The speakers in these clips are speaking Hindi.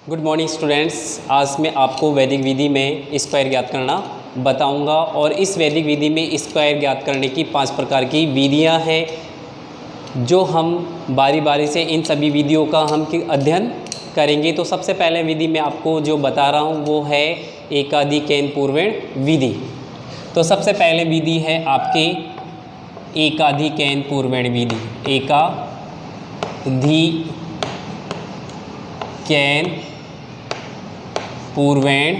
Good morning students. आज मैं आपको वैदिक विधि में स्क्वायर ज्ञात करना बताऊंगा और इस वैदिक विधि में स्क्वायर ज्ञात करने की 5 प्रकार की विधियां हैं जो हम बारी बारी से इन सभी विधियों का हम अध्ययन करेंगे। तो सबसे पहले विधि मैं आपको जो बता रहा हूं वो है एकाधिकैन पूर्वेण विधि। तो सबसे पहले विधि है आपके एकाधिकैन पूर्वेण विधि। एकाधिकैन पूर्वेण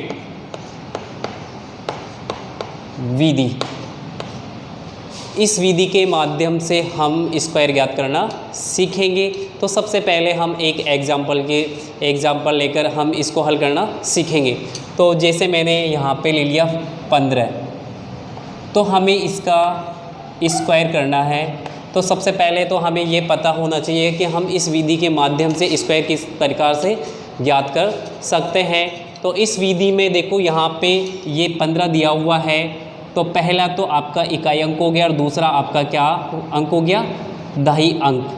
विधि। इस विधि के माध्यम से हम स्क्वायर ज्ञात करना सीखेंगे। तो सबसे पहले हम एक एग्जाम्पल लेकर हम इसको हल करना सीखेंगे। तो जैसे मैंने यहाँ पे ले लिया 15, तो हमें इसका स्क्वायर करना है। तो सबसे पहले तो हमें ये पता होना चाहिए कि हम इस विधि के माध्यम से स्क्वायर किस प्रकार से ज्ञात कर सकते हैं। तो इस विधि में देखो यहाँ पे ये 15 दिया हुआ है। तो पहला तो आपका इकाई अंक हो गया और दूसरा आपका क्या अंक हो गया, दहाई अंक।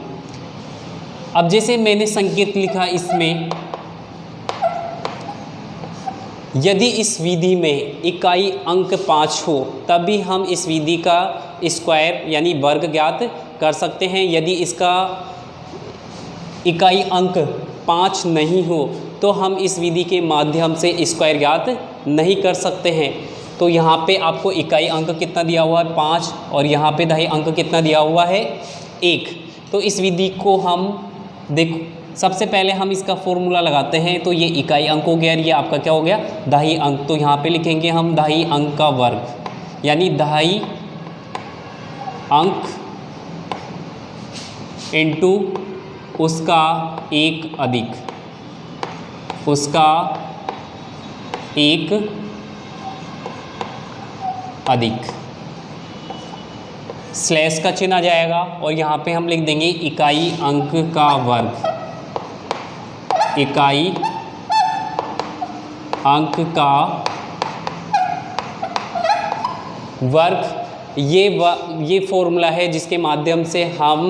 अब जैसे मैंने संकेत लिखा इसमें, यदि इस विधि में इकाई अंक 5 हो तभी हम इस विधि का स्क्वायर यानी वर्ग ज्ञात कर सकते हैं। यदि इसका इकाई अंक 5 नहीं हो तो हम इस विधि के माध्यम से स्क्वायर ज्ञात नहीं कर सकते हैं। तो यहाँ पे आपको इकाई अंक कितना दिया हुआ है, 5, और यहाँ पे दहाई अंक कितना दिया हुआ है, 1। तो इस विधि को हम देखो, सबसे पहले हम इसका फॉर्मूला लगाते हैं। तो ये इकाई अंक हो गया और ये आपका क्या हो गया, दहाई अंक। तो यहाँ पे लिखेंगे हम दहाई अंक का वर्ग, यानी दहाई अंक इंटू उसका एक अधिक स्लैश का चिन्ह आ जाएगा और यहाँ पे हम लिख देंगे इकाई अंक का वर्ग। इकाई अंक का वर्ग, ये फॉर्मूला है जिसके माध्यम से हम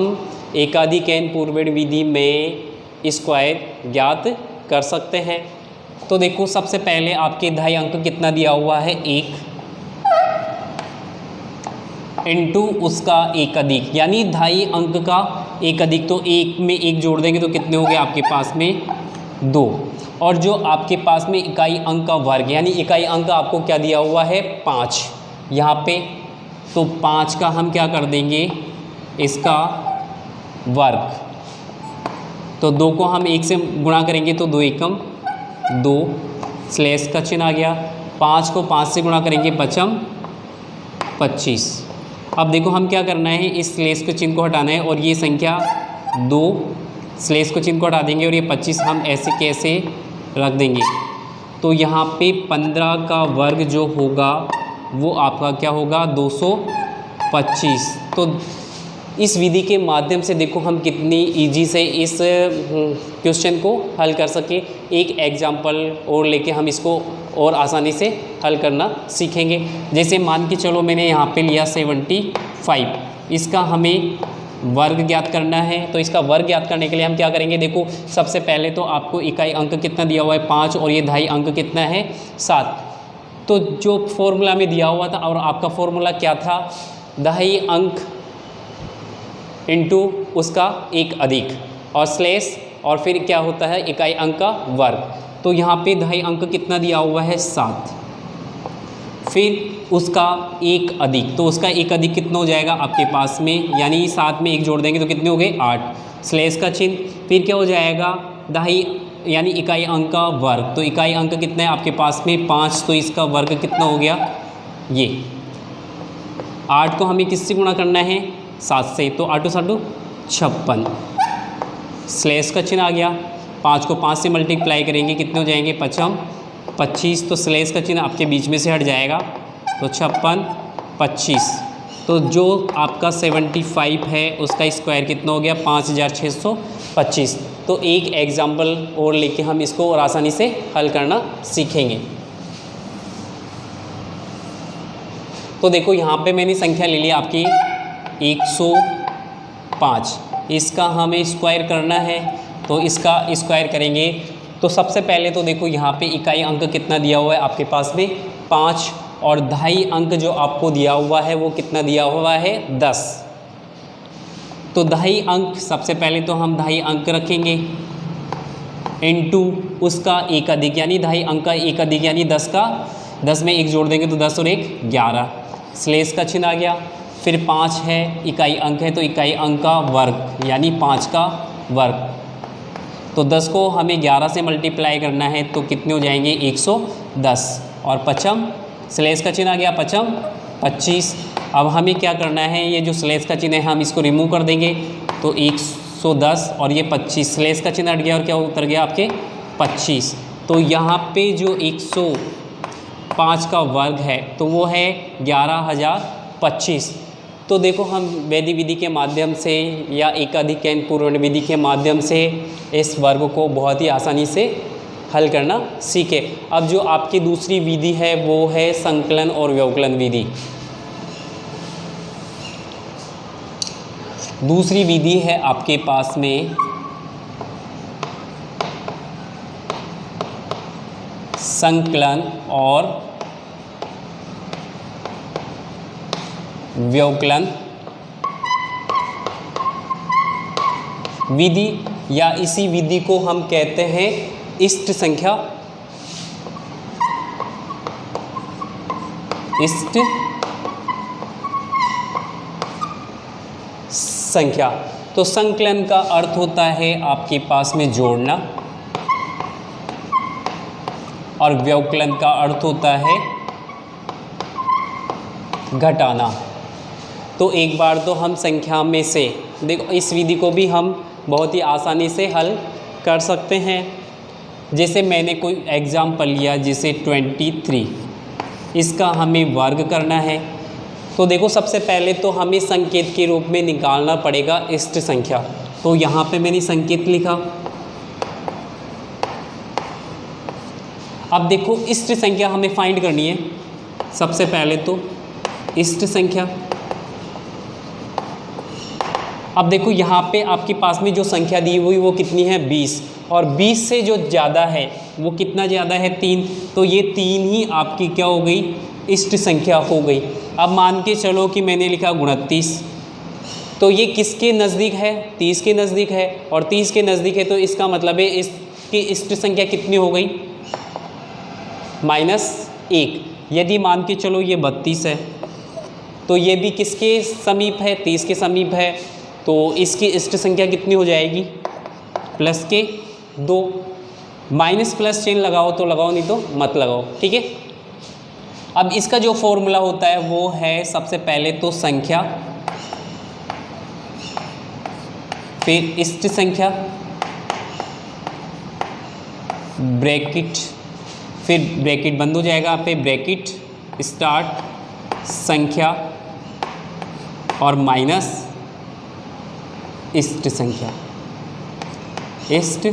एकाधिकैन पूर्वेण विधि में स्क्वायर ज्ञात कर सकते हैं। तो देखो सबसे पहले आपके दहाई अंक कितना दिया हुआ है, 1 इंटू उसका एक अधिक, यानी दहाई अंक का एक अधिक। तो 1 में 1 जोड़ देंगे तो कितने हो गए आपके पास में 2। और जो आपके पास में इकाई अंक का वर्ग, यानी इकाई अंक आपको क्या दिया हुआ है, 5 यहाँ पे। तो 5 का हम क्या कर देंगे, इसका वर्ग। तो 2 को हम 1 से गुणा करेंगे तो 2 एकम 2, स्लैश का चिन्ह आ गया। 5 को 5 से गुणा करेंगे, पचम 25। अब देखो हम क्या करना है, इस स्लैश के चिन्ह को हटाना है और ये संख्या 2 स्लैश को चिन्ह को हटा देंगे और ये 25 हम ऐसे कैसे रख देंगे। तो यहाँ पे 15 का वर्ग जो होगा वो आपका क्या होगा, 225। तो इस विधि के माध्यम से देखो हम कितनी इजी से इस क्वेश्चन को हल कर सके। एक एग्जाम्पल और लेके हम इसको और आसानी से हल करना सीखेंगे। जैसे मान के चलो मैंने यहाँ पे लिया 75, इसका हमें वर्ग ज्ञात करना है। तो इसका वर्ग ज्ञात करने के लिए हम क्या करेंगे, देखो सबसे पहले तो आपको इकाई अंक कितना दिया हुआ है, 5, और ये दहाई अंक कितना है, 7। तो जो फॉर्मूला में दिया हुआ था, और आपका फॉर्मूला क्या था, दहाई अंक इंटू उसका एक अधिक और स्लैश, और फिर क्या होता है, इकाई अंक का वर्ग। तो यहाँ पे दहाई अंक कितना दिया हुआ है, 7, फिर उसका एक अधिक। तो उसका एक अधिक कितना हो जाएगा आपके पास में, यानी 7 में 1 जोड़ देंगे तो कितने हो गए, 8, स्लैश का चिन्ह। फिर क्या हो जाएगा, दहाई यानी इकाई अंक का वर्ग। तो इकाई अंक कितना है आपके पास में, 5, तो इसका वर्ग कितना हो गया, ये 8 को हमें किससे गुणा करना है, 7 से। तो 8 7 56, स्लैश का चिन्ह आ गया। 5 को 5 से मल्टीप्लाई करेंगे, कितने हो जाएंगे, पचम 25। तो स्लैश का चिन्ह आपके बीच में से हट जाएगा, तो 56 25। तो जो आपका 75 है उसका स्क्वायर कितना हो गया, 5625। तो एक एग्जाम्पल और लेके हम इसको और आसानी से हल करना सीखेंगे। तो देखो यहाँ पे मैंने संख्या ले ली आपकी 105, इसका हमें स्क्वायर करना है। तो इसका स्क्वायर करेंगे तो सबसे पहले तो देखो यहाँ पे इकाई अंक कितना दिया हुआ है आपके पास में 5, और दहाई अंक जो आपको दिया हुआ है वो कितना दिया हुआ है 10। तो दहाई अंक सबसे पहले तो हम दहाई अंक रखेंगे इनटू उसका एक अधिक, यानी दहाई अंक का एक अधिक यानी 10 का 10 में 1 जोड़ देंगे तो 10 और 1 11, स्लेश का चिन्ह आ गया। फिर 5 है इकाई अंक है तो इकाई अंक का वर्ग यानी 5 का वर्ग। तो 10 को हमें 11 से मल्टीप्लाई करना है तो कितने हो जाएंगे 110, और पचम स्लेश का चिन्ह आ गया, पचम 25। अब हमें क्या करना है, ये जो स्लेश का चिन्ह है हम इसको रिमूव कर देंगे तो 110 और ये 25, स्लेश का चिन्ह हट गया और क्या उतर गया आपके 25। तो यहाँ पे जो 105 का वर्ग है तो वो है 11,025। तो देखो हम वैधि विधि के माध्यम से या एकाधिक एन पूर्ण विधि के माध्यम से इस वर्ग को बहुत ही आसानी से हल करना सीखे। अब जो आपकी दूसरी विधि है वो है संकलन और व्यवकलन विधि। दूसरी विधि है आपके पास में संकलन और व्यवकलन विधि, या इसी विधि को हम कहते हैं इष्ट संख्या, इष्ट संख्या। तो संकलन का अर्थ होता है आपके पास में जोड़ना और व्यवकलन का अर्थ होता है घटाना। तो एक बार तो हम संख्या में से देखो, इस विधि को भी हम बहुत ही आसानी से हल कर सकते हैं। जैसे मैंने कोई एग्जाम्पल लिया, जैसे 23, इसका हमें वर्ग करना है। तो देखो सबसे पहले तो हमें संकेत के रूप में निकालना पड़ेगा इष्ट संख्या। तो यहाँ पे मैंने संकेत लिखा। अब देखो इष्ट संख्या हमें फाइंड करनी है। सबसे पहले तो इष्ट संख्या, अब देखो यहाँ पे आपके पास में जो संख्या दी हुई वो कितनी है 20, और 20 से जो ज़्यादा है वो कितना ज़्यादा है 3। तो ये 3 ही आपकी क्या हो गई इष्ट संख्या हो गई। अब मान के चलो कि मैंने लिखा 29, तो ये किसके नज़दीक है 30 के नज़दीक है, और 30 के नज़दीक है तो इसका मतलब है इसकी इष्ट संख्या कितनी हो गई -1। यदि मान के चलो ये 32 है तो ये भी किसके समीप है 30 के समीप है, तो इसकी इष्ट संख्या कितनी हो जाएगी प्लस के 2। माइनस प्लस चिन्ह लगाओ तो लगाओ, नहीं तो मत लगाओ, ठीक है। अब इसका जो फॉर्मूला होता है वो है सबसे पहले तो संख्या, फिर इष्ट संख्या, ब्रैकेट, फिर ब्रैकेट बंद हो जाएगा, यहाँ पे ब्रैकेट स्टार्ट संख्या और माइनस इष्ट संख्या, इष्ट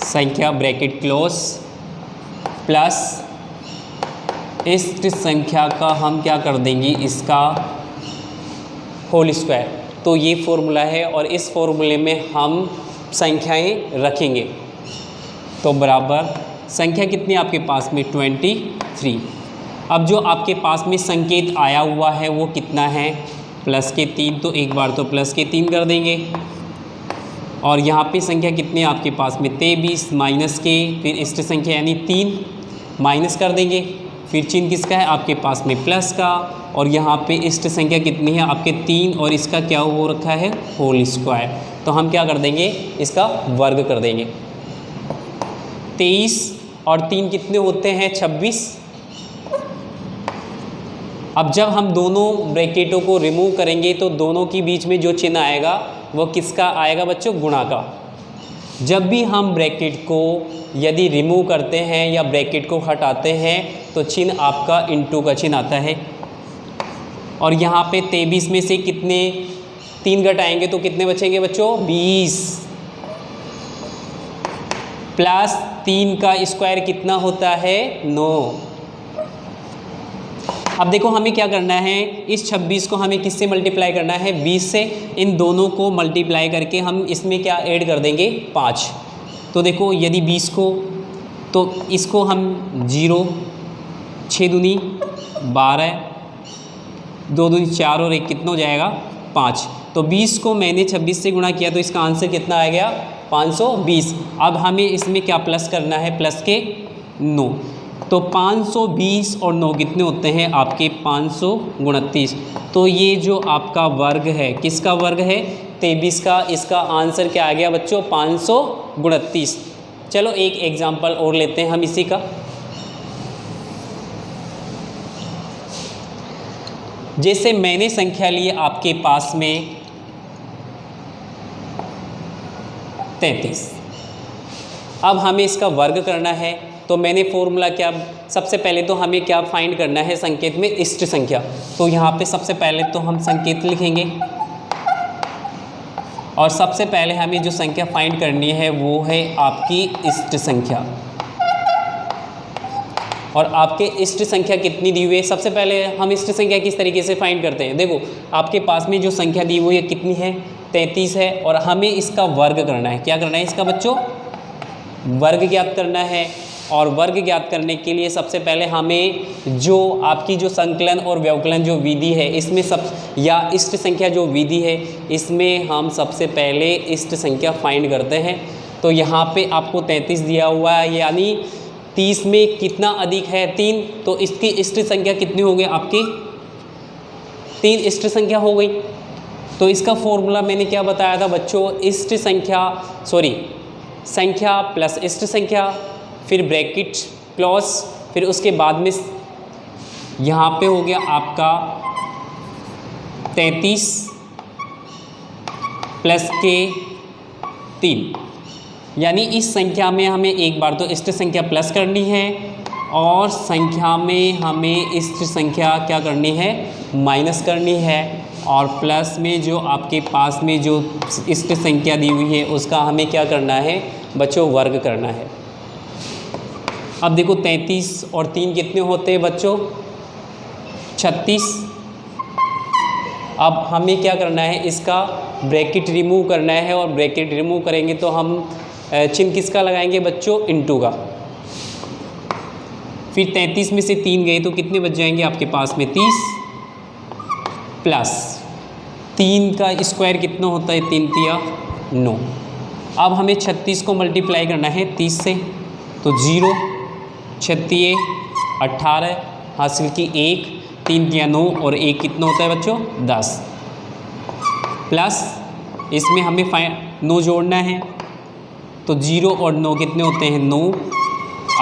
संख्या ब्रैकेट क्लोज, प्लस इष्ट संख्या का हम क्या कर देंगे इसका होल स्क्वायर। तो ये फॉर्मूला है और इस फॉर्मूले में हम संख्याएं रखेंगे। तो बराबर संख्या कितनी आपके पास में 23। अब जो आपके पास में संकेत आया हुआ है वो कितना है प्लस के 3, तो एक बार तो प्लस के 3 कर देंगे। और यहाँ पे संख्या कितनी है आपके पास में 23 माइनस के, फिर इष्ट संख्या यानी 3 माइनस कर देंगे, फिर चिन्ह किसका है आपके पास में प्लस का, और यहाँ पे इष्ट संख्या कितनी है आपके 3 और इसका क्या हो रखा है होल स्क्वायर। तो हम क्या कर देंगे इसका वर्ग कर देंगे। 23 और 3 कितने होते हैं 26। अब जब हम दोनों ब्रैकेटों को रिमूव करेंगे तो दोनों के बीच में जो चिन्ह आएगा वो किसका आएगा बच्चों गुणा का। जब भी हम ब्रैकेट को यदि रिमूव करते हैं या ब्रैकेट को हटाते हैं तो चिन्ह आपका इनटू का चिन्ह आता है। और यहाँ पे 23 में से कितने 3 घटाएंगे तो कितने बचेंगे बच्चों 20, प्लस 3 का स्क्वायर कितना होता है 9। अब देखो हमें क्या करना है, इस 26 को हमें किससे मल्टीप्लाई करना है 20 से। इन दोनों को मल्टीप्लाई करके हम इसमें क्या ऐड कर देंगे 5। तो देखो यदि 20 को, तो इसको हम 0, 6 दूनी 12, 2 दूनी 4 और 1 कितना हो जाएगा 5। तो 20 को मैंने 26 से गुणा किया तो इसका आंसर कितना आ गया 520। अब हमें इसमें क्या प्लस करना है, प्लस के 9। तो 520 और 9 कितने होते हैं आपके 529। तो ये जो आपका वर्ग है किसका वर्ग है 23 का। इसका आंसर क्या आ गया बच्चों 529। चलो एक एग्जाम्पल और लेते हैं हम इसी का। जैसे मैंने संख्या ली आपके पास में 33। अब हमें इसका वर्ग करना है तो मैंने फॉर्मूला क्या, सबसे पहले तो हमें क्या फाइंड करना है संकेत में इष्ट संख्या। तो यहाँ पे सबसे पहले तो हम संकेत लिखेंगे और सबसे पहले हमें जो संख्या फाइंड करनी है वो है आपकी इष्ट संख्या। और आपके इष्ट संख्या कितनी दी हुई है, सबसे पहले हम इष्ट संख्या किस तरीके से फाइंड करते हैं। देखो आपके पास में जो संख्या दी हुई है कितनी है 33 है और हमें इसका वर्ग करना है। क्या करना है इसका बच्चों, वर्ग ज्ञात करना है। और वर्ग ज्ञात करने के लिए सबसे पहले हमें जो आपकी जो संकलन और व्यवकलन जो विधि है इसमें सब, या इष्ट संख्या जो विधि है इसमें हम सबसे पहले इष्ट संख्या फाइंड करते हैं। तो यहाँ पे आपको 33 दिया हुआ है, यानी 30 में कितना अधिक है 3, तो इसकी इष्ट संख्या कितनी हो गई आपकी 3 इष्ट संख्या हो गई। तो इसका फॉर्मूला मैंने क्या बताया था बच्चों, इष्ट संख्या संख्या प्लस इष्ट संख्या, फिर ब्रैकेट क्लॉज, फिर उसके बाद में यहाँ पे हो गया आपका 33 प्लस के 3। यानी इस संख्या में हमें एक बार तो इष्ट संख्या प्लस करनी है और संख्या में हमें इष्ट संख्या क्या करनी है माइनस करनी है। और प्लस में जो आपके पास में जो इष्ट संख्या दी हुई है उसका हमें क्या करना है बच्चों, वर्ग करना है। अब देखो 33 और 3 कितने होते हैं बच्चों 36। अब हमें क्या करना है, इसका ब्रैकेट रिमूव करना है और ब्रैकेट रिमूव करेंगे तो हम चिन्ह किसका लगाएंगे बच्चों, इनटू का। फिर 33 में से 3 गए तो कितने बच जाएंगे आपके पास में 30 प्लस 3 का स्क्वायर कितना होता है 3 तिया 9। अब हमें 36 को मल्टीप्लाई करना है 30 से, तो 0 36 18 हासिल की 1 3 तिया 9 और 1 कितना होता है बच्चों 10 प्लस इसमें हमें 9 जोड़ना है। तो 0 और 9 कितने होते हैं 9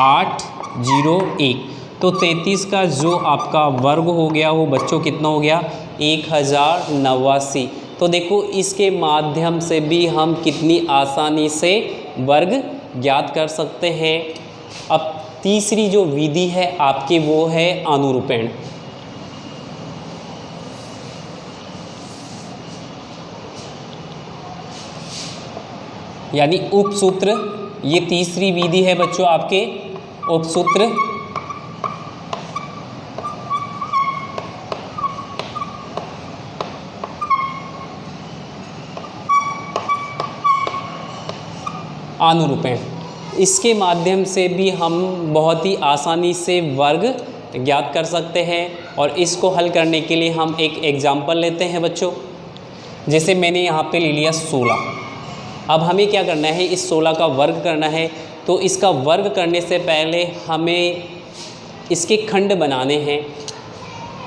8 0 1। तो 33 का जो आपका वर्ग हो गया वो बच्चों कितना हो गया 1089। तो देखो इसके माध्यम से भी हम कितनी आसानी से वर्ग ज्ञात कर सकते हैं। अब तीसरी जो विधि है आपकी वो है अनुरूपण। यानी उपसूत्र, ये तीसरी विधि है बच्चों आपके उपसूत्र। अनुरूपण, इसके माध्यम से भी हम बहुत ही आसानी से वर्ग ज्ञात कर सकते हैं। और इसको हल करने के लिए हम एक एग्जाम्पल लेते हैं बच्चों। जैसे मैंने यहाँ पे ले लिया 16। अब हमें क्या करना है, इस 16 का वर्ग करना है। तो इसका वर्ग करने से पहले हमें इसके खंड बनाने हैं।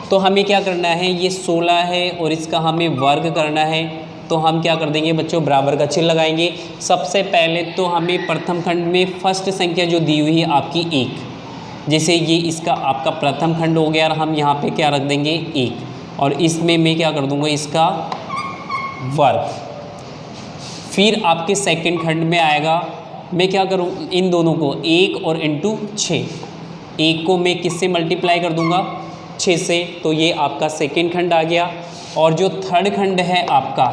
तो हमें क्या करना है, ये 16 है और इसका हमें वर्ग करना है। तो हम क्या कर देंगे बच्चों, बराबर का चिन्ह लगाएंगे। सबसे पहले तो हमें प्रथम खंड में फर्स्ट संख्या जो दी हुई है आपकी 1, जैसे ये इसका आपका प्रथम खंड हो गया और हम यहाँ पे क्या रख देंगे 1 और इसमें मैं क्या कर दूँगा इसका वर्ग। फिर आपके सेकंड खंड में आएगा, मैं क्या करूँ इन दोनों को 1 और इंटू 6, 1 को मैं किससे मल्टीप्लाई कर दूँगा 6 से। तो ये आपका सेकंड खंड आ गया। और जो थर्ड खंड है आपका,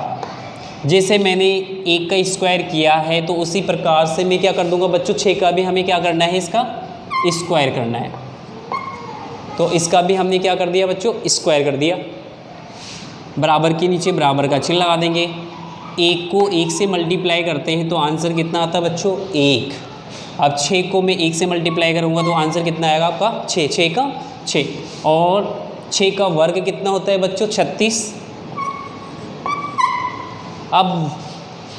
जैसे मैंने 1 का स्क्वायर किया है तो उसी प्रकार से मैं क्या कर दूंगा बच्चों 6 का भी हमें क्या करना है, इसका स्क्वायर करना है। तो इसका भी हमने क्या कर दिया बच्चों, स्क्वायर कर दिया। बराबर के नीचे बराबर का चिन्ह लगा देंगे। 1 को 1 से मल्टीप्लाई करते हैं तो आंसर कितना आता है बच्चों 1। अब 6 को मैं 1 से मल्टीप्लाई करूँगा तो आंसर कितना आएगा आपका 6, 6 का 6। और 6 का वर्ग कितना होता है बच्चों 36। अब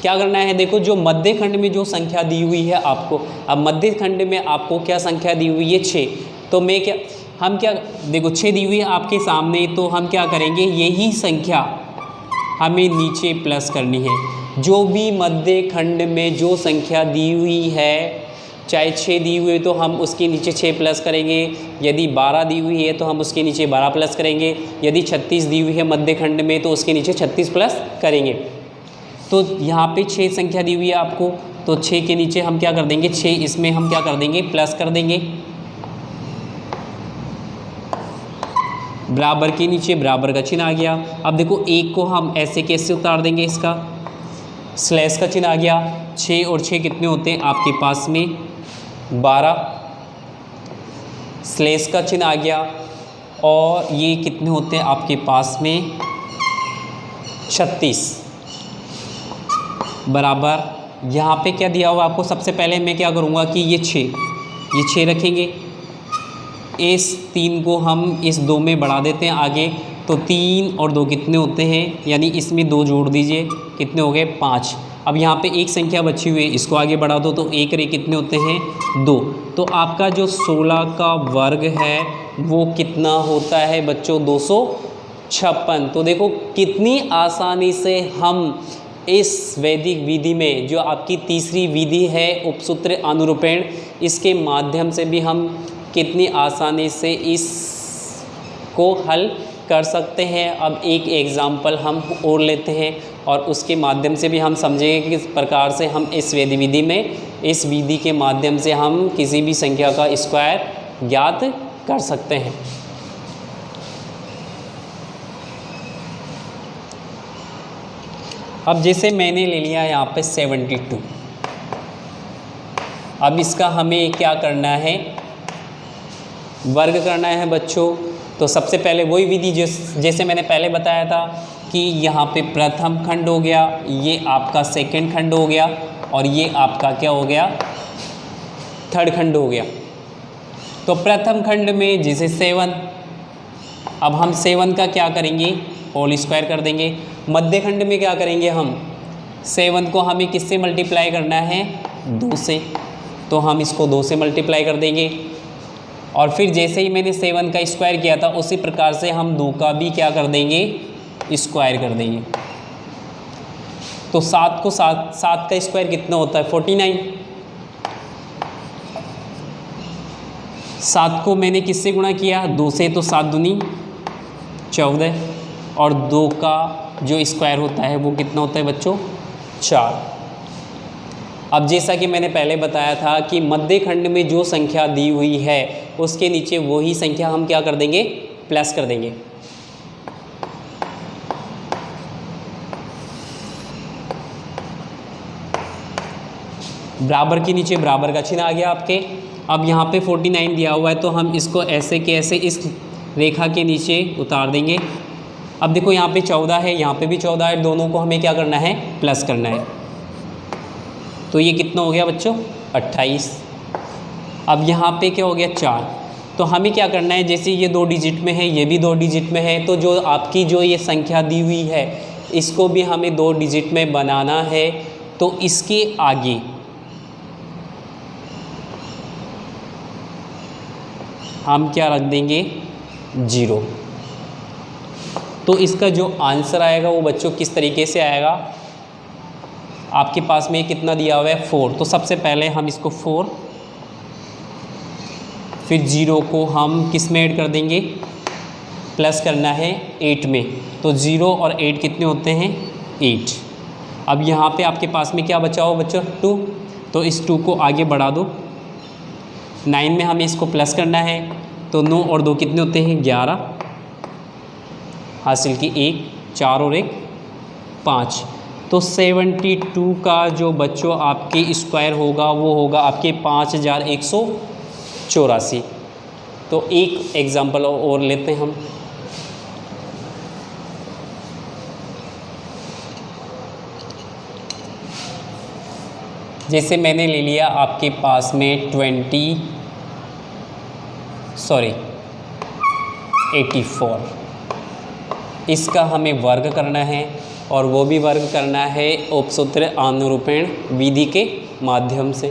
क्या करना है, देखो जो मध्य खंड में जो संख्या दी हुई है आपको, अब मध्य खंड में आपको क्या संख्या दी हुई है 6, तो मैं क्या हम क्या देखो 6 दी हुई है आपके सामने, तो हम क्या करेंगे यही संख्या हमें नीचे प्लस करनी है। जो भी मध्य खंड में जो संख्या दी हुई है, चाहे 6 दी हुई है तो हम उसके नीचे 6 प्लस करेंगे, यदि 12 दी हुई है तो हम उसके नीचे 12 प्लस करेंगे, यदि 36 दी हुई है मध्य खंड में तो उसके नीचे 36 प्लस करेंगे। तो यहाँ पे 6 संख्या दी हुई है आपको, तो 6 के नीचे हम क्या कर देंगे 6, इसमें हम क्या कर देंगे प्लस कर देंगे, बराबर के नीचे बराबर का चिन्ह आ गया। अब देखो 1 को हम ऐसे कैसे उतार देंगे, इसका स्लैश का चिन्ह आ गया। 6 और 6 कितने होते हैं आपके पास में 12, स्लैश का चिन्ह आ गया। और ये कितने होते हैं आपके पास में 36, बराबर यहाँ पे क्या दिया हुआ आपको, सबसे पहले मैं क्या करूँगा कि ये 6 रखेंगे, इस 3 को हम इस 2 में बढ़ा देते हैं आगे, तो 3 और 2 कितने होते हैं, यानी इसमें 2 जोड़ दीजिए, कितने हो गए 5। अब यहाँ पे एक संख्या बची हुई है, इसको आगे बढ़ा दो, तो 1 रे कितने होते हैं 2। तो आपका जो 16 का वर्ग है वो कितना होता है बच्चों 256। तो देखो कितनी आसानी से हम इस वैदिक विधि में, जो आपकी तीसरी विधि है उपसूत्र अनुरूपेण, इसके माध्यम से भी हम कितनी आसानी से इसको हल कर सकते हैं। अब एक एग्ज़ाम्पल हम और लेते हैं और उसके माध्यम से भी हम समझेंगे कि किस प्रकार से हम इस वैदिक विधि में, इस विधि के माध्यम से हम किसी भी संख्या का स्क्वायर ज्ञात कर सकते हैं। अब जैसे मैंने ले लिया यहाँ पे 72, अब इसका हमें क्या करना है वर्ग करना है बच्चों। तो सबसे पहले वही विधि जैसे मैंने पहले बताया था कि यहाँ पे प्रथम खंड हो गया, ये आपका सेकंड खंड हो गया और ये आपका क्या हो गया थर्ड खंड हो गया। तो प्रथम खंड में जैसे 7, अब हम 7 का क्या करेंगे होल स्क्वायर कर देंगे। मध्य खंड में क्या करेंगे हम 7 को हमें किससे मल्टीप्लाई करना है 2 से, तो हम इसको 2 से मल्टीप्लाई कर देंगे। और फिर जैसे ही मैंने 7 का स्क्वायर किया था उसी प्रकार से हम 2 का भी क्या कर देंगे स्क्वायर कर देंगे। तो 7 को 7 का स्क्वायर कितना होता है 49। 7 को मैंने किससे गुणा किया 2 से, तो 7 दूनी 14 और 2 का जो स्क्वायर होता है वो कितना होता है बच्चों 4। अब जैसा कि मैंने पहले बताया था कि मध्य खंड में जो संख्या दी हुई है उसके नीचे वही संख्या हम क्या कर देंगे प्लस कर देंगे। बराबर के नीचे बराबर का चिन्ह आ गया आपके। अब यहाँ पे 49 दिया हुआ है तो हम इसको ऐसे के ऐसे इस रेखा के नीचे उतार देंगे। अब देखो यहाँ पे 14 है, यहाँ पे भी 14 है, दोनों को हमें क्या करना है प्लस करना है। तो ये कितना हो गया बच्चों 28। अब यहाँ पे क्या हो गया 4। तो हमें क्या करना है, जैसे ये 2 डिजिट में है ये भी 2 डिजिट में है, तो जो आपकी जो ये संख्या दी हुई है इसको भी हमें 2 डिजिट में बनाना है। तो इसके आगे हम क्या रख देंगे 0। तो इसका जो आंसर आएगा वो बच्चों किस तरीके से आएगा, आपके पास में कितना दिया हुआ है 4। तो सबसे पहले हम इसको 4, फिर 0 को हम किस में ऐड कर देंगे प्लस करना है 8 में। तो 0 और 8 कितने होते हैं 8। अब यहाँ पे आपके पास में क्या बचा हो बच्चों 2, तो इस 2 को आगे बढ़ा दो। 9 में हमें इसको प्लस करना है, तो 9 और 2 कितने होते हैं 11, हासिल की 1, 4 और 1 5। तो 72 का जो बच्चों आपके स्क्वायर होगा वो होगा आपके 5184। तो एक एग्जांपल और लेते हैं हम। जैसे मैंने ले लिया आपके पास में 84, इसका हमें वर्ग करना है और वो भी वर्ग करना है उपसूत्र आनुरूपण विधि के माध्यम से।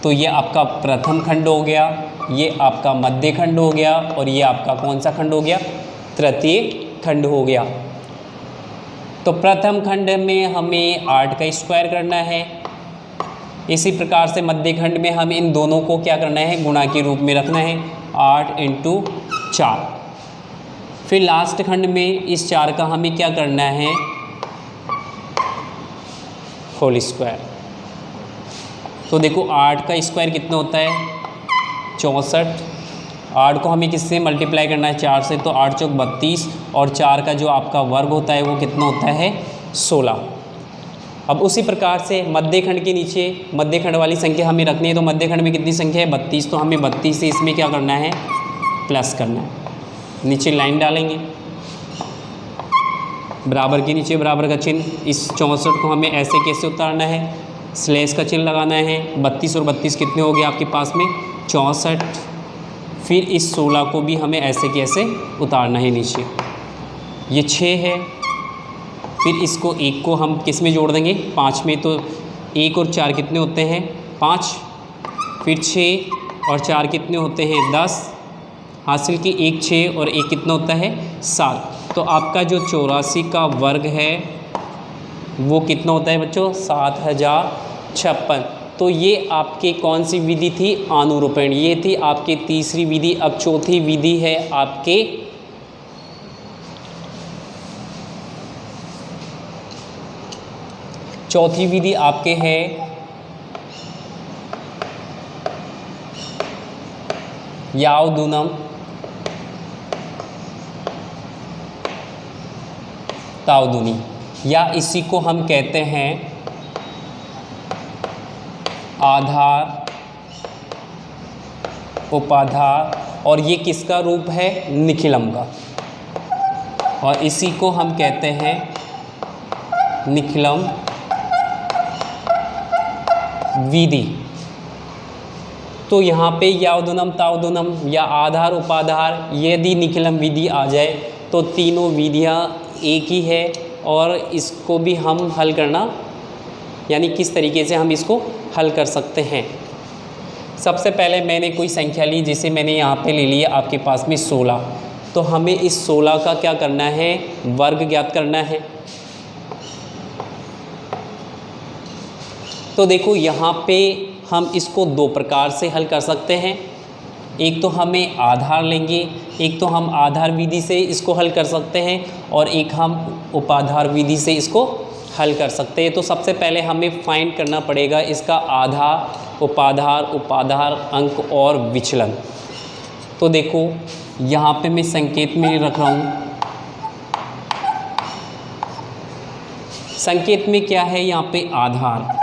तो ये आपका प्रथम खंड हो गया, ये आपका मध्य खंड हो गया और ये आपका कौन सा खंड हो गया, तृतीय खंड हो गया। तो प्रथम खंड में हमें 8 का स्क्वायर करना है, इसी प्रकार से मध्य खंड में हम इन दोनों को क्या करना है, गुणा के रूप में रखना है, 8 × 4। फिर लास्ट खंड में इस 4 का हमें क्या करना है, होल स्क्वायर। तो देखो 8 का स्क्वायर कितना होता है, 64। 8 को हमें किससे मल्टीप्लाई करना है, 4 से, तो 8 चौक 32 और 4 का जो आपका वर्ग होता है वो कितना होता है, 16। अब उसी प्रकार से मध्य खंड के नीचे मध्य खंड वाली संख्या हमें रखनी है। तो मध्य खंड में कितनी संख्या है, 32। तो हमें 32 से इसमें क्या करना है, प्लस करना है। नीचे लाइन डालेंगे, बराबर के नीचे बराबर का चिन्ह। इस 64 को हमें ऐसे कैसे उतारना है, स्लैश का चिन्ह लगाना है। 32 और 32 कितने हो गए आपके पास में, 64। फिर इस 16 को भी हमें ऐसे कैसे उतारना है नीचे, ये 6 है। फिर इसको 1 को हम किस में जोड़ देंगे, 5 में। तो 1 और 4 कितने होते हैं, 5। फिर 6 और 4 कितने होते हैं, 10। हासिल की 1 6 और 1 कितना होता है, 7। तो आपका जो 84 का वर्ग है वो कितना होता है बच्चों, 7056। तो ये आपके कौन सी विधि थी, आनुरूपण। ये थी आपकी तीसरी विधि। अब चौथी विधि है आपके चौथी विधि आपके है यावदूनम तावदूनी, या इसी को हम कहते हैं आधार उपाधार, और ये किसका रूप है, निखिलम का। और इसी को हम कहते हैं निखिलम विधि। तो यहाँ पे यावदूनम तावदूनम या आधार उपाधार, यदि निखिलम विधि आ जाए तो तीनों विधियाँ एक ही है। और इसको भी हम हल करना, यानी किस तरीके से हम इसको हल कर सकते हैं। सबसे पहले मैंने कोई संख्या ली, जिसे मैंने यहाँ पे ले लिया आपके पास में 16। तो हमें इस 16 का क्या करना है, वर्ग ज्ञात करना है। तो देखो यहाँ पे हम इसको 2 प्रकार से हल कर सकते हैं। एक तो हमें आधार लेंगे, एक तो हम आधार विधि से इसको हल कर सकते हैं और एक हम उपाधार विधि से इसको हल कर सकते हैं। तो सबसे पहले हमें फाइंड करना पड़ेगा इसका आधार, उपाधार, उपाधार अंक और विचलन। तो देखो यहाँ पे मैं संकेत में रख रहा हूँ। संकेत में क्या है, यहाँ पे आधार।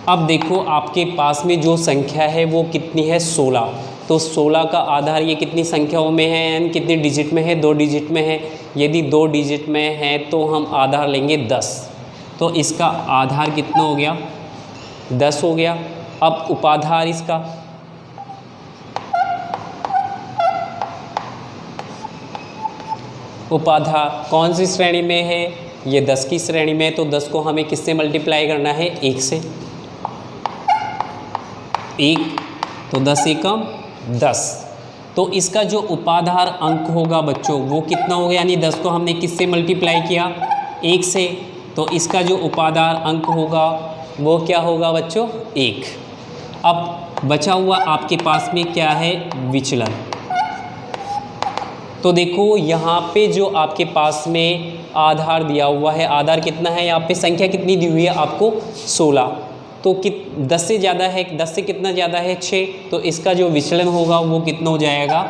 अब देखो आपके पास में जो संख्या है वो कितनी है, 16। तो 16 का आधार ये कितनी संख्याओं में है, यानी कितने डिजिट में है, 2 डिजिट में है। यदि 2 डिजिट में है तो हम आधार लेंगे 10। तो इसका आधार कितना हो गया, 10 हो गया। अब उपाधार इसका, उपाधार कौन सी श्रेणी में है, ये 10 की श्रेणी में। तो 10 को हमें किससे मल्टीप्लाई करना है, 1 से। 1 तो 10 एकम 10। तो इसका जो उपाधार अंक होगा बच्चों वो कितना होगा, यानी 10 को हमने किससे मल्टीप्लाई किया, 1 से। तो इसका जो उपाधार अंक होगा वो क्या होगा बच्चों, 1। अब बचा हुआ आपके पास में क्या है, विचलन। तो देखो यहाँ पे जो आपके पास में आधार दिया हुआ है, आधार कितना है, यहाँ पे संख्या कितनी दी हुई है आपको, 16। तो 10 से ज़्यादा है, 10 से कितना ज़्यादा है, 6। तो इसका जो विचलन होगा वो कितना हो जाएगा,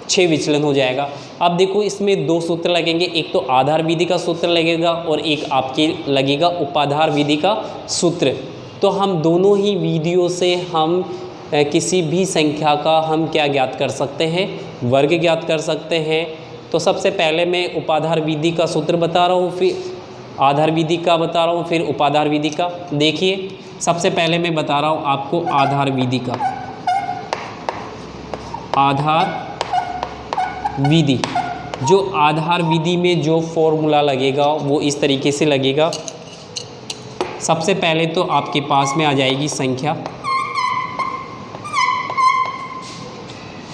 6 विचलन हो जाएगा। अब देखो इसमें 2 सूत्र लगेंगे, एक तो आधार विधि का सूत्र लगेगा और एक आपके लगेगा उपाधार विधि का सूत्र। तो हम दोनों ही विधियों से हम किसी भी संख्या का हम क्या ज्ञात कर सकते हैं, वर्ग ज्ञात कर सकते हैं। तो सबसे पहले मैं उपाधार विधि का सूत्र बता रहा हूँ, फिर आधार विधि का बता रहा हूँ, फिर उपाधार विधि का। देखिए सबसे पहले मैं बता रहा हूँ आपको आधार विधि का। आधार विधि, जो आधार विधि में जो फॉर्मूला लगेगा वो इस तरीके से लगेगा। सबसे पहले तो आपके पास में आ जाएगी संख्या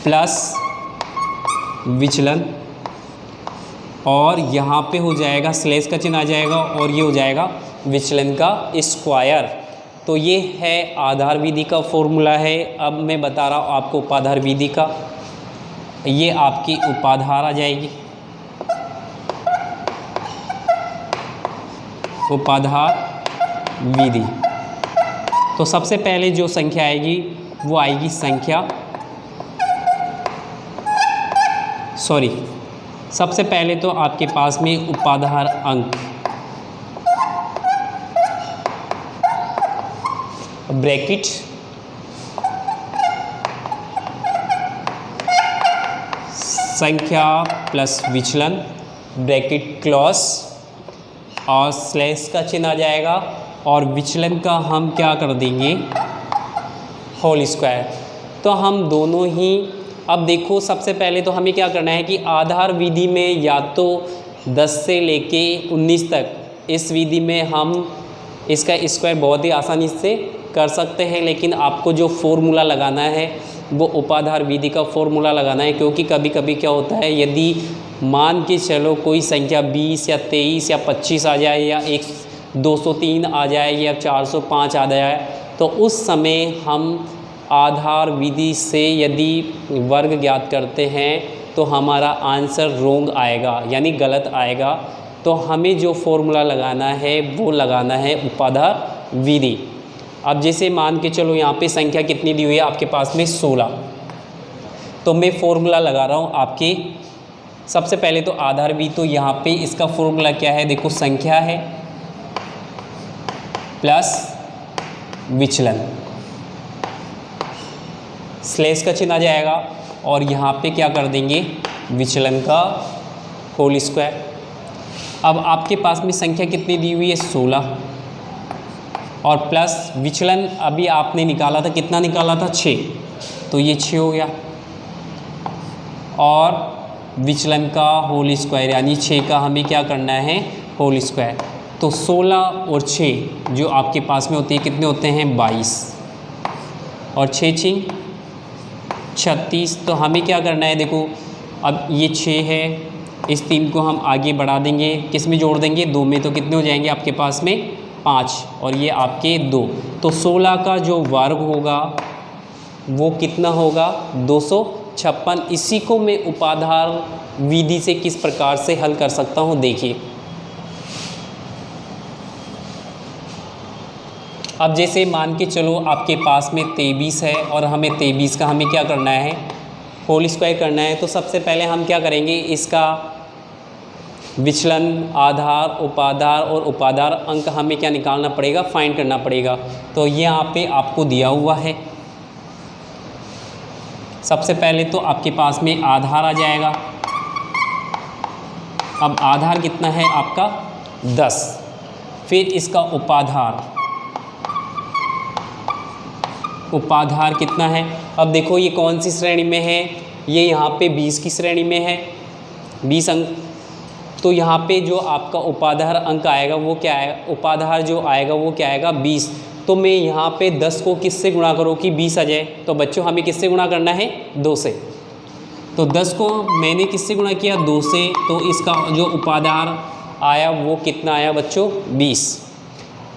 प्लस विचलन, और यहाँ पे हो जाएगा स्लेश का चिन्ह आ जाएगा, और ये हो जाएगा विचलन का स्क्वायर। तो ये है आधार विधि का फॉर्मूला है। अब मैं बता रहा हूँ आपको उपाधार विधि का। ये आपकी उपाधार आ जाएगी, उपाधार विधि। तो सबसे पहले जो संख्या आएगी वो आएगी संख्या, सबसे पहले तो आपके पास में उपाधार अंक, ब्रैकेट संख्या प्लस विचलन, ब्रैकेट क्लॉज, और स्लैश का चिन्ह आ जाएगा, और विचलन का हम क्या कर देंगे होल स्क्वायर। तो हम दोनों ही, अब देखो सबसे पहले तो हमें क्या करना है कि आधार विधि में या तो 10 से लेके 19 तक, इस विधि में हम इसका स्क्वायर बहुत ही आसानी से कर सकते हैं, लेकिन आपको जो फॉर्मूला लगाना है वो उपाधार विधि का फॉर्मूला लगाना है। क्योंकि कभी कभी क्या होता है, यदि मान के चलो कोई संख्या 20 या 23 या 25 आ जाए, या 203 आ जाए, या 405 आ जाए, तो उस समय हम आधार विधि से यदि वर्ग ज्ञात करते हैं तो हमारा आंसर रोंग आएगा, यानी गलत आएगा। तो हमें जो फॉर्मूला लगाना है वो लगाना है उपाधार विधि। अब जैसे मान के चलो यहाँ पे संख्या कितनी दी हुई है आपके पास में 16, तो मैं फॉर्मूला लगा रहा हूँ आपके। सबसे पहले तो आधार विधि, तो यहाँ पे इसका फॉर्मूला क्या है, देखो संख्या है प्लस विचलन, स्लैश का चिन्ह आ जाएगा, और यहाँ पे क्या कर देंगे विचलन का होल स्क्वायर। अब आपके पास में संख्या कितनी दी हुई है 16, और प्लस विचलन अभी आपने निकाला था, कितना निकाला था 6, तो ये 6 हो गया, और विचलन का होल स्क्वायर यानी 6 का हमें क्या करना है होल स्क्वायर। तो 16 और 6 जो आपके पास में होती है कितने होते हैं 22, और 6 6 36। तो हमें क्या करना है, देखो अब ये 6 है, इस 3 को हम आगे बढ़ा देंगे, किस में जोड़ देंगे 2 में, तो कितने हो जाएंगे आपके पास में 5, और ये आपके 2। तो 16 का जो वर्ग होगा वो कितना होगा 256। इसी को मैं उपाधार विधि से किस प्रकार से हल कर सकता हूँ, देखिए। अब जैसे मान के चलो आपके पास में 23 है, और हमें 23 का हमें क्या करना है होल स्क्वायर करना है। तो सबसे पहले हम क्या करेंगे, इसका विचलन, आधार, उपाधार और उपाधार अंक हमें क्या निकालना पड़ेगा, फाइंड करना पड़ेगा। तो ये यहाँ पे आपको दिया हुआ है। सबसे पहले तो आपके पास में आधार आ जाएगा। अब आधार कितना है आपका 10, फिर इसका उपाधार, उपाधार कितना है, अब देखो ये कौन सी श्रेणी में है, ये यहाँ पे 20 की श्रेणी में है, 20 अंक। तो यहाँ पे जो आपका उपाधार अंक आएगा वो क्या है, उपाधार जो आएगा वो क्या आएगा 20। तो मैं यहाँ पे 10 को किससे गुणा करूँ कि 20 आ जाए। तो बच्चों हमें किससे गुणा करना है 2 से। तो 10 को मैंने किससे गुणा किया 2 से, तो इसका जो उपाधार आया वो कितना आया बच्चों 20।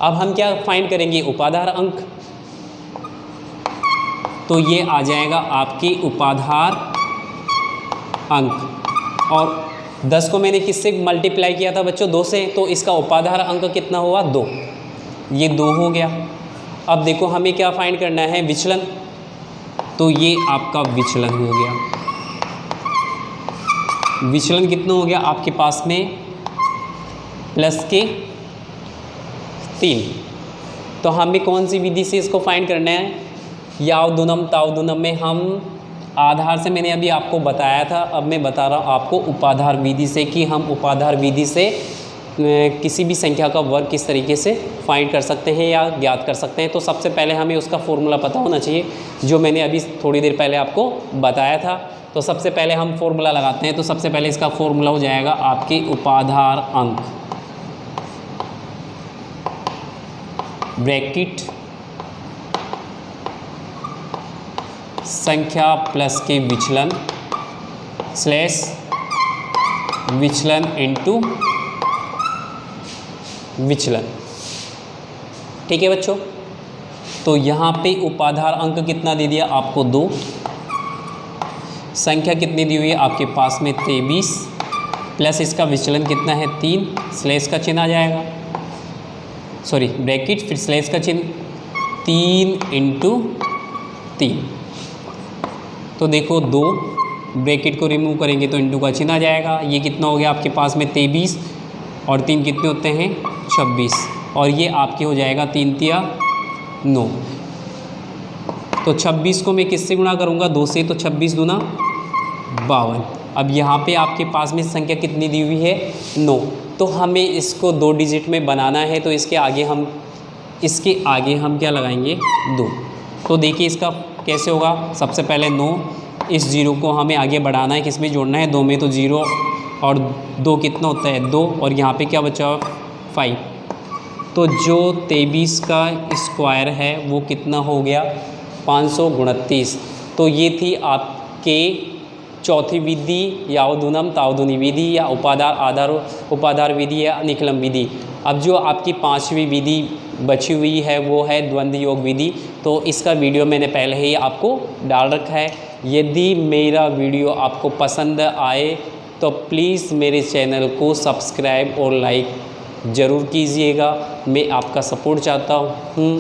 अब हम क्या फाइंड करेंगे उपाधार अंक, तो ये आ जाएगा आपकी उपाधार अंक। और 10 को मैंने किससे मल्टीप्लाई किया था बच्चों 2 से, तो इसका उपाधार अंक कितना हुआ 2, ये 2 हो गया। अब देखो हमें क्या फाइंड करना है विचलन, तो ये आपका विचलन हो गया। विचलन कितना हो गया आपके पास में प्लस के 3। तो हमें कौन सी विधि से इसको फाइंड करना है, यावदुनम तावदुनम में हम आधार से मैंने अभी आपको बताया था। अब मैं बता रहा हूँ आपको उपाधार विधि से कि हम उपाधार विधि से किसी भी संख्या का वर्ग किस तरीके से फाइंड कर सकते हैं या ज्ञात कर सकते हैं। तो सबसे पहले हमें उसका फॉर्मूला पता होना चाहिए, जो मैंने अभी थोड़ी देर पहले आपको बताया था। तो सबसे पहले हम फॉर्मूला लगाते हैं। तो सबसे पहले इसका फॉर्मूला हो जाएगा आपके उपाधार अंक ब्रैकेट संख्या प्लस के विचलन स्लैश विचलन इनटू विचलन। ठीक है बच्चों, तो यहाँ पे उपाधार अंक कितना दे दिया आपको 2, संख्या कितनी दी हुई है आपके पास में 23, प्लस इसका विचलन कितना है 3, स्लैश का चिन्ह आ जाएगा, सॉरी ब्रैकेट फिर स्लैश का चिन्ह 3 इंटू 3। तो देखो 2 ब्रैकेट को रिमूव करेंगे तो इंटू का चिन्ह आ जाएगा। ये कितना हो गया आपके पास में 23 और 3 कितने होते हैं 26, और ये आपके हो जाएगा 3 तिया 9। तो 26 को मैं किससे गुणा करूँगा 2 से, तो 26 दूना 52। अब यहाँ पे आपके पास में संख्या कितनी दी हुई है 9, तो हमें इसको 2 डिजिट में बनाना है। तो इसके आगे हम क्या लगाएंगे 2। तो देखिए इसका कैसे होगा, सबसे पहले 9, इस 0 को हमें आगे बढ़ाना है, किस में जोड़ना है 2 में, तो 0 और 2 कितना होता है 2, और यहाँ पे क्या बचा 5। तो जो 23 का स्क्वायर है वो कितना हो गया 529। तो ये थी आपके चौथी विधि यावदुनम तावदुनी विधि या उपाधार विधि या निकलम विधि। अब जो आपकी 5वीं विधि बची हुई है वो है द्वंद्व योग विधि। तो इसका वीडियो मैंने पहले ही आपको डाल रखा है। यदि मेरा वीडियो आपको पसंद आए तो प्लीज़ मेरे चैनल को सब्सक्राइब और लाइक ज़रूर कीजिएगा। मैं आपका सपोर्ट चाहता हूँ।